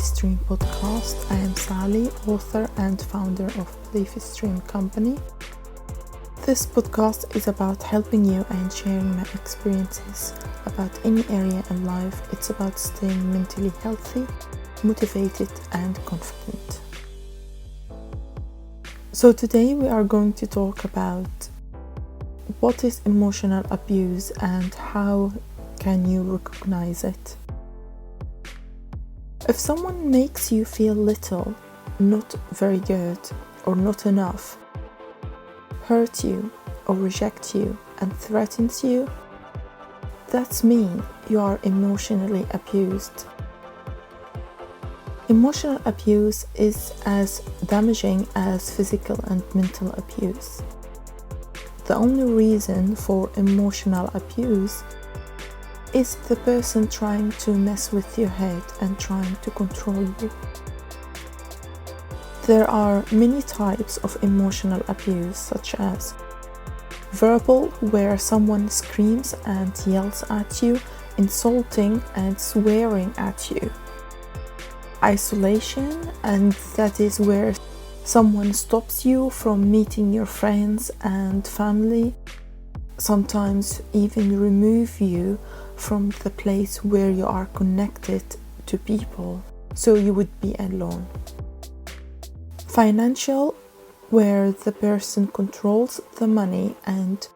Stream podcast. I am Sally, author and founder of Stream Company. This podcast is about helping you and sharing my experiences about any area in life. It's about staying mentally healthy, motivated and confident. So today we are going to talk about what is emotional abuse and how can you recognize it. If someone makes you feel little, not very good, or not enough, hurt you or reject you and threatens you, that's mean you are emotionally abused. Emotional abuse is as damaging as physical and mental abuse. The only reason for emotional abuse is the person trying to mess with your head and trying to control you. There are many types of emotional abuse, such as verbal, where someone screams and yells at you, insulting and swearing at you. Isolation, and that is where someone stops you from meeting your friends and family, sometimes even remove you from the place where you are connected to people, so you would be alone. Financial, where the person controls the money and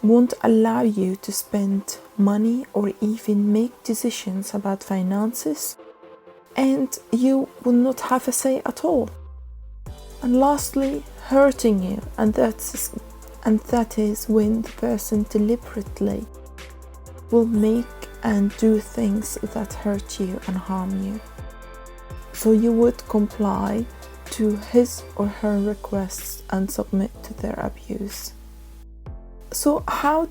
won't allow you to spend money or even make decisions about finances, and you will not have a say at all. And lastly, hurting you, and that is when the person deliberately will make and do things that hurt you and harm you. So you would comply to his or her requests and submit to their abuse. So how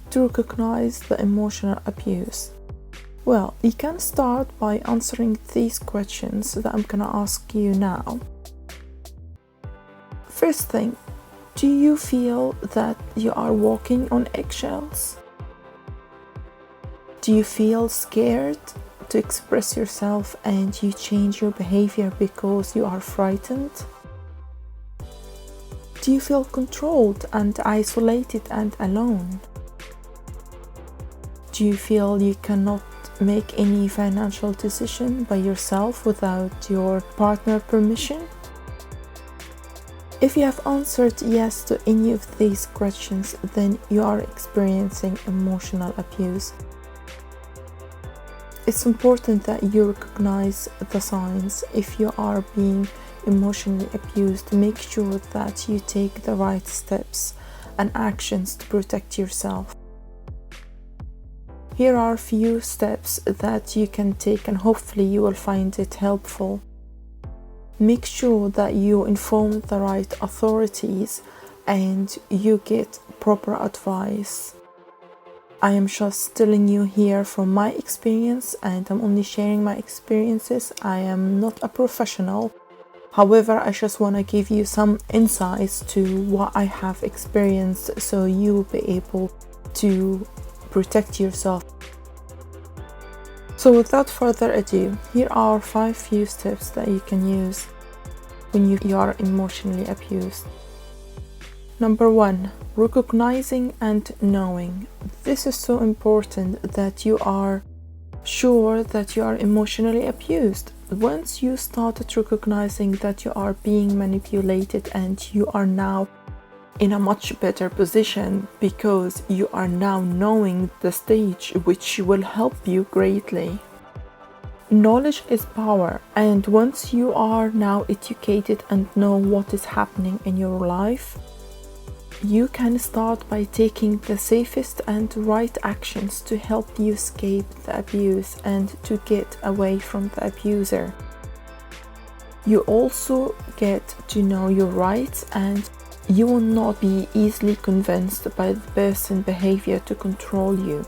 to recognize the emotional abuse? Well, you can start by answering these questions that I'm gonna ask you now. First thing, do you feel that you are walking on eggshells? Do you feel scared to express yourself and you change your behavior because you are frightened? Do you feel controlled and isolated and alone? Do you feel you cannot make any financial decision by yourself without your partner's permission? If you have answered yes to any of these questions, then you are experiencing emotional abuse. It's important that you recognize the signs. If you are being emotionally abused, make sure that you take the right steps and actions to protect yourself. Here are a few steps that you can take and hopefully you will find it helpful. Make sure that you inform the right authorities and you get proper advice. I am just telling you here from my experience and I'm only sharing my experiences. I am not a professional. However, I just want to give you some insights to what I have experienced so you will be able to protect yourself. So without further ado, here are 5 few steps that you can use when you are emotionally abused. Number 1, recognizing and knowing. This is so important that you are sure that you are emotionally abused. Once you started recognizing that you are being manipulated and you are now in a much better position because you are now knowing the stage, which will help you greatly. Knowledge is power, and once you are now educated and know what is happening in your life, you can start by taking the safest and right actions to help you escape the abuse and to get away from the abuser. You also get to know your rights and you will not be easily convinced by the person's behavior to control you.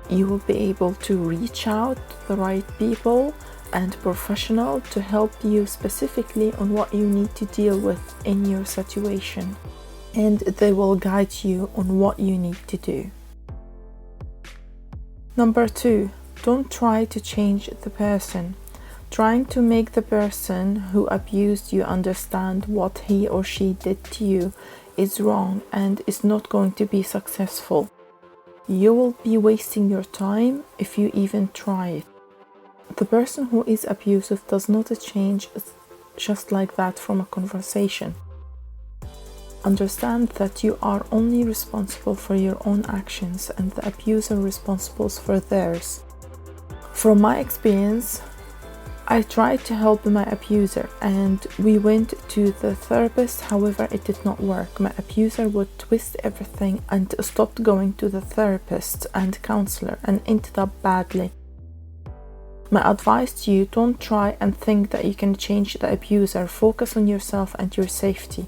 You will be able to reach out to the right people and professional to help you specifically on what you need to deal with in your situation. And they will guide you on what you need to do. Number 2, Don't try to change the person. Trying to make the person who abused you understand what he or she did to you is wrong and is not going to be successful. You will be wasting your time if you even try it. The person who is abusive does not change just like that from a conversation. Understand that you are only responsible for your own actions and the abuser responsible for theirs. From my experience, I tried to help my abuser and we went to the therapist. However, it did not work. My abuser would twist everything and stopped going to the therapist and counselor and ended up badly. My advice to you, don't try and think that you can change the abuser. Focus on yourself and your safety.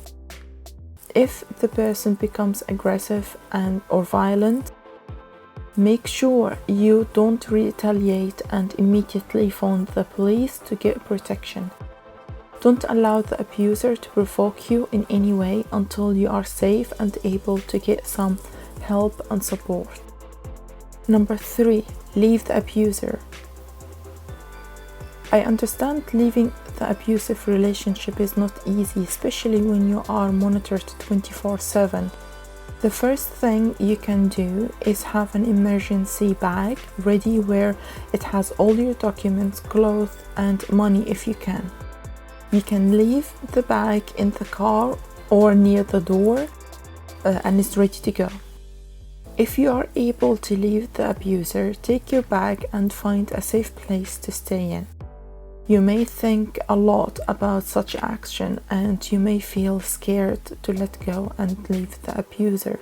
If the person becomes aggressive or violent, make sure you don't retaliate and immediately phone the police to get protection. Don't allow the abuser to provoke you in any way until you are safe and able to get some help and support. Number 3, leave the abuser. I understand leaving the abusive relationship is not easy, especially when you are monitored 24/7. The first thing you can do is have an emergency bag ready where it has all your documents, clothes, and money if you can. You can leave the bag in the car or near the door and it's ready to go. If you are able to leave the abuser, take your bag and find a safe place to stay in. You may think a lot about such action and you may feel scared to let go and leave the abuser.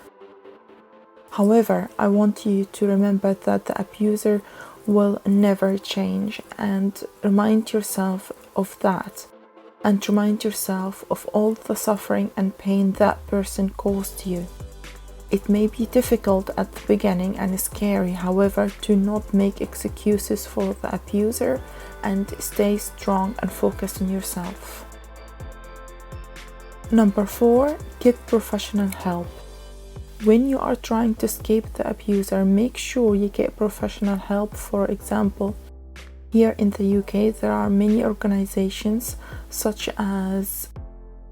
However, I want you to remember that the abuser will never change and remind yourself of that. And remind yourself of all the suffering and pain that person caused you. It may be difficult at the beginning and scary, however, do not make excuses for the abuser and stay strong and focus on yourself. Number 4, get professional help. When you are trying to escape the abuser, make sure you get professional help. For example, here in the UK, there are many organizations such as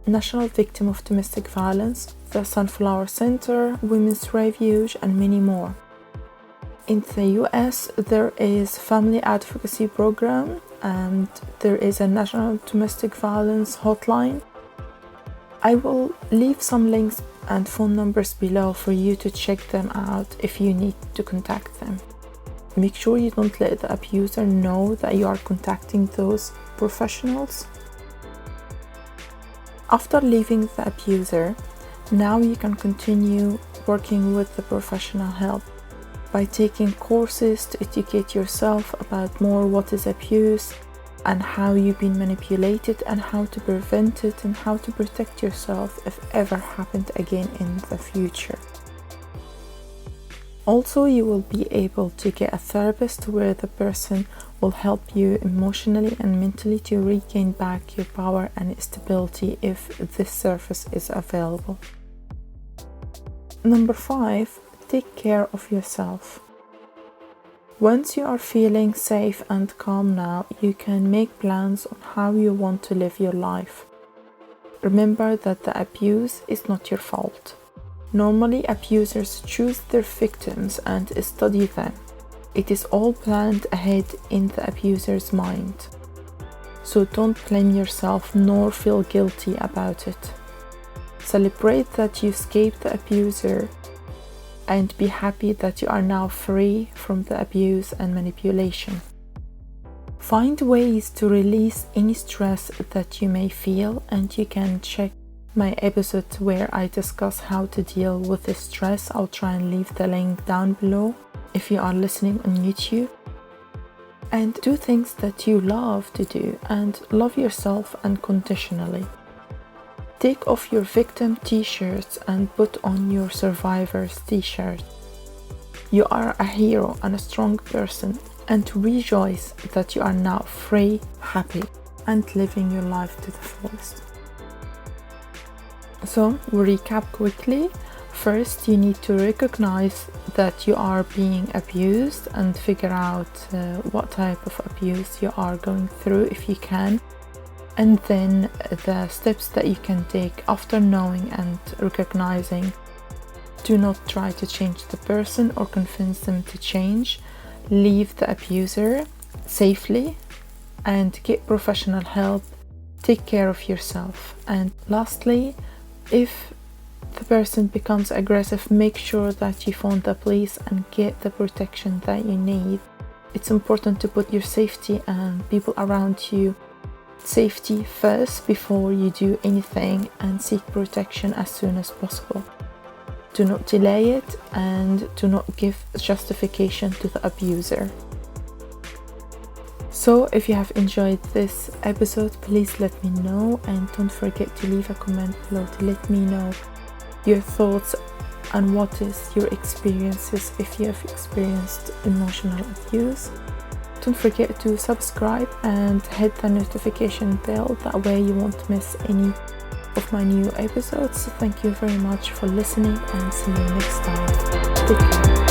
National Victim of Domestic Violence, the Sunflower Center, Women's Refuge, and many more. In the US, there is Family Advocacy Program and there is a National Domestic Violence Hotline. I will leave some links and phone numbers below for you to check them out if you need to contact them. Make sure you don't let the abuser know that you are contacting those professionals. After leaving the abuser, now you can continue working with the professional help by taking courses to educate yourself about more what is abuse and how you've been manipulated and how to prevent it and how to protect yourself if ever happened again in the future. Also, you will be able to get a therapist where the person will help you emotionally and mentally to regain back your power and stability if this service is available. Number 5, take care of yourself. Once you are feeling safe and calm now, you can make plans on how you want to live your life. Remember that the abuse is not your fault. Normally, abusers choose their victims and study them. It is all planned ahead in the abuser's mind. So don't blame yourself nor feel guilty about it. Celebrate that you escaped the abuser and be happy that you are now free from the abuse and manipulation. Find ways to release any stress that you may feel, and you can check my episode where I discuss how to deal with the stress. I'll try and leave the link down below if you are listening on YouTube. And do things that you love to do and love yourself unconditionally. Take off your victim t-shirts and put on your survivor's t-shirt. You are a hero and a strong person, and rejoice that you are now free, happy, and living your life to the fullest. So, we recap quickly. First, you need to recognize that you are being abused and figure out what type of abuse you are going through if you can. And then the steps that you can take after knowing and recognizing. Do not try to change the person or convince them to change. Leave the abuser safely and get professional help. Take care of yourself. And lastly, if the person becomes aggressive, make sure that you phone the police and get the protection that you need. It's important to put your safety and people around you safety first before you do anything, and seek protection as soon as possible. Do not delay it and do not give justification to the abuser. So if you have enjoyed this episode, please let me know, and don't forget to leave a comment below to let me know your thoughts and what is your experiences if you have experienced emotional abuse. Don't forget to subscribe and hit the notification bell, that way you won't miss any of my new episodes. Thank you very much for listening, and see you next time. Take care.